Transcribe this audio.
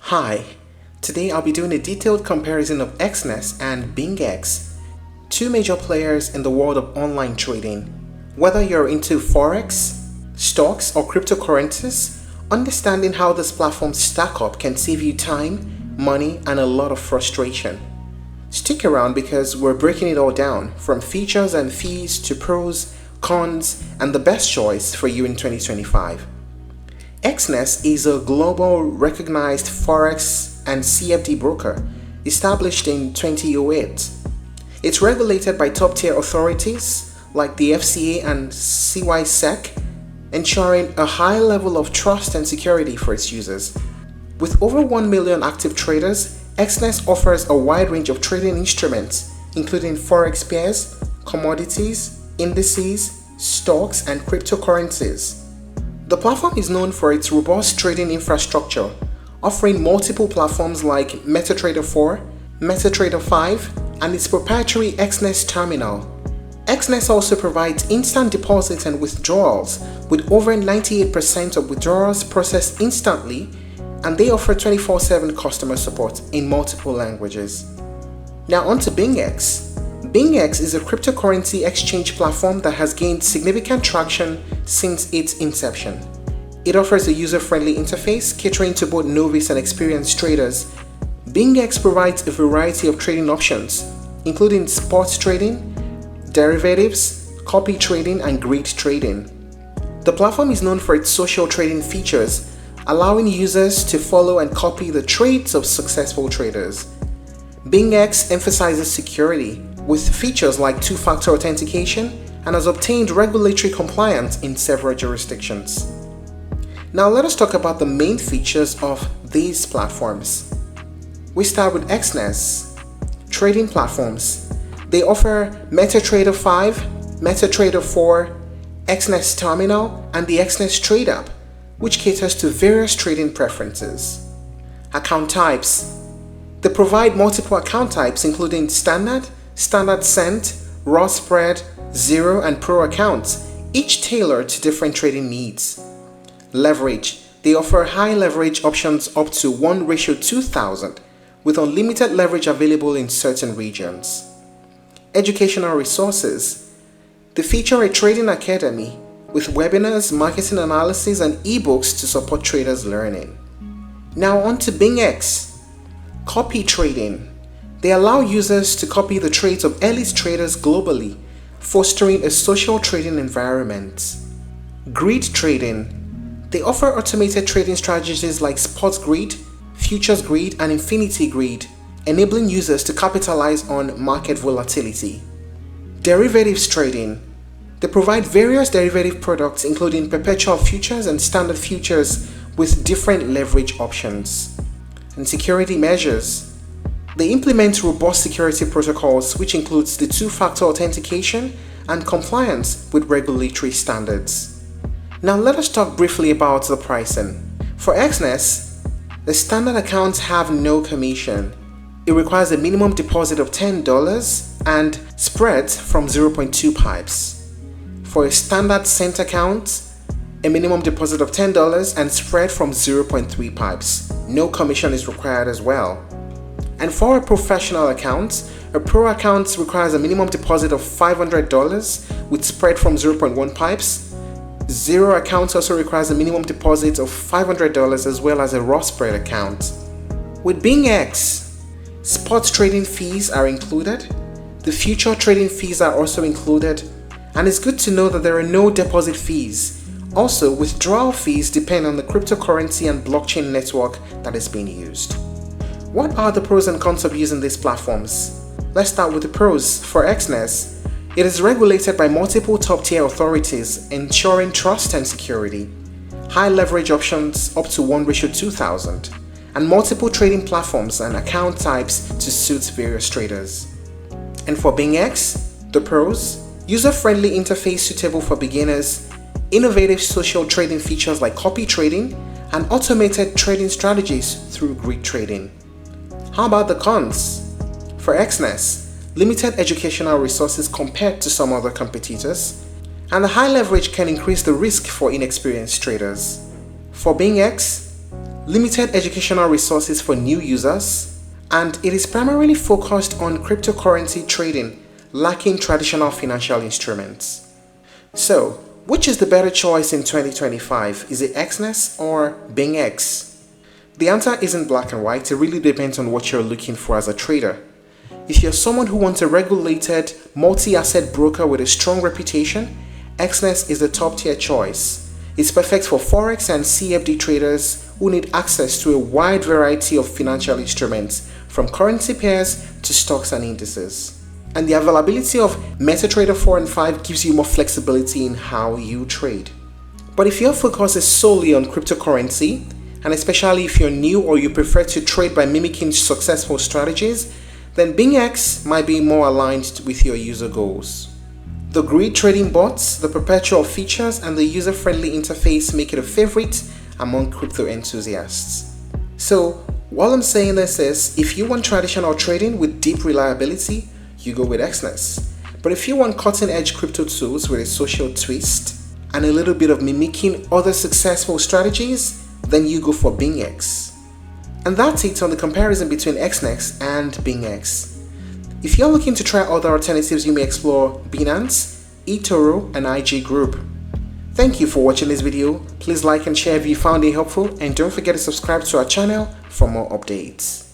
Hi, today I'll be doing a detailed comparison of Exness and BingX, two major players in the world of online trading. Whether you're into forex, stocks, or cryptocurrencies, understanding how these platforms stack up can save you time, money, and a lot of frustration. Stick around because we're breaking it all down, from features and fees to pros, cons, and the best choice for you in 2025. Exness is a global recognized forex and CFD broker established in 2008. It's regulated by top-tier authorities like the FCA and CY, ensuring a high level of trust and security for its users. With over 1 million active traders, Exness offers a wide range of trading instruments, including forex pairs, commodities, indices, stocks, and cryptocurrencies. The platform is known for its robust trading infrastructure, offering multiple platforms like MetaTrader 4, MetaTrader 5, and its proprietary Exness terminal. Exness also provides instant deposits and withdrawals, with over 98% of withdrawals processed instantly, and they offer 24/7 customer support in multiple languages. Now on to BingX. BingX is a cryptocurrency exchange platform that has gained significant traction since its inception. It offers a user-friendly interface catering to both novice and experienced traders. BingX provides a variety of trading options, including spot trading, derivatives, copy trading, and grid trading. The platform is known for its social trading features, allowing users to follow and copy the trades of successful traders. BingX emphasizes security with features like two-factor authentication and has obtained regulatory compliance in several jurisdictions. Now let us talk about the main features of these platforms. We start with Exness. Trading platforms. They offer MetaTrader 5, MetaTrader 4, Exness Terminal, and the Exness Trade app, which caters to various trading preferences. Account types. They provide multiple account types including standard, standard cent, raw spread, zero, and pro accounts, each tailored to different trading needs. Leverage. They offer high leverage options up to 1:2000, with unlimited leverage available in certain regions. Educational resources. They feature a trading academy with webinars, marketing analysis, and ebooks to support traders' learning. Now on to BingX. Copy trading. They allow users to copy the trades of elite traders globally, fostering a social trading environment. Grid trading. They offer automated trading strategies like spot grid, futures grid, and infinity grid, enabling users to capitalize on market volatility. Derivatives trading. They provide various derivative products including perpetual futures and standard futures with different leverage options. And security measures. They implement robust security protocols which includes the two-factor authentication and compliance with regulatory standards. Now let us talk briefly about the pricing. For Exness, the standard accounts have no commission. It requires a minimum deposit of $10 and spreads from 0.2 pips. For a standard cent account, a minimum deposit of $10 and spread from 0.3 pips. No commission is required as well. And for a professional account, a pro account requires a minimum deposit of $500 with spread from 0.1 pips. Zero account also requires a minimum deposit of $500 as well as a raw spread account. With BingX, spot trading fees are included. The future trading fees are also included. And it's good to know that there are no deposit fees. Also, withdrawal fees depend on the cryptocurrency and blockchain network that is being used. What are the pros and cons of using these platforms? Let's start with the pros. For Exness, it is regulated by multiple top-tier authorities, ensuring trust and security. High leverage options up to 1:2000, and multiple trading platforms and account types to suit various traders. And for BingX, the pros: user-friendly interface suitable for beginners, innovative social trading features like copy trading, and automated trading strategies through grid trading. How about the cons? For Exness, limited educational resources compared to some other competitors, and the high leverage can increase the risk for inexperienced traders. For BingX, limited educational resources for new users, and it is primarily focused on cryptocurrency trading, lacking traditional financial instruments. So, which is the better choice in 2025? Is it Exness or BingX? The answer isn't black and white, it really depends on what you're looking for as a trader. If you're someone who wants a regulated, multi-asset broker with a strong reputation, Exness is the top-tier choice. It's perfect for forex and CFD traders who need access to a wide variety of financial instruments, from currency pairs to stocks and indices. And the availability of MetaTrader 4 and 5 gives you more flexibility in how you trade. But if your focus is solely on cryptocurrency, and especially if you're new or you prefer to trade by mimicking successful strategies, then BingX might be more aligned with your user goals. The grid trading bots, the perpetual features, and the user-friendly interface make it a favorite among crypto enthusiasts. So, what I'm saying this is, if you want traditional trading with deep reliability, you go with Exness. But if you want cutting-edge crypto tools with a social twist and a little bit of mimicking other successful strategies, then you go for BingX. And that's it on the comparison between Exness and BingX. If you're looking to try other alternatives, you may explore Binance, eToro, and IG Group. Thank you for watching this video. Please like and share if you found it helpful, and don't forget to subscribe to our channel for more updates.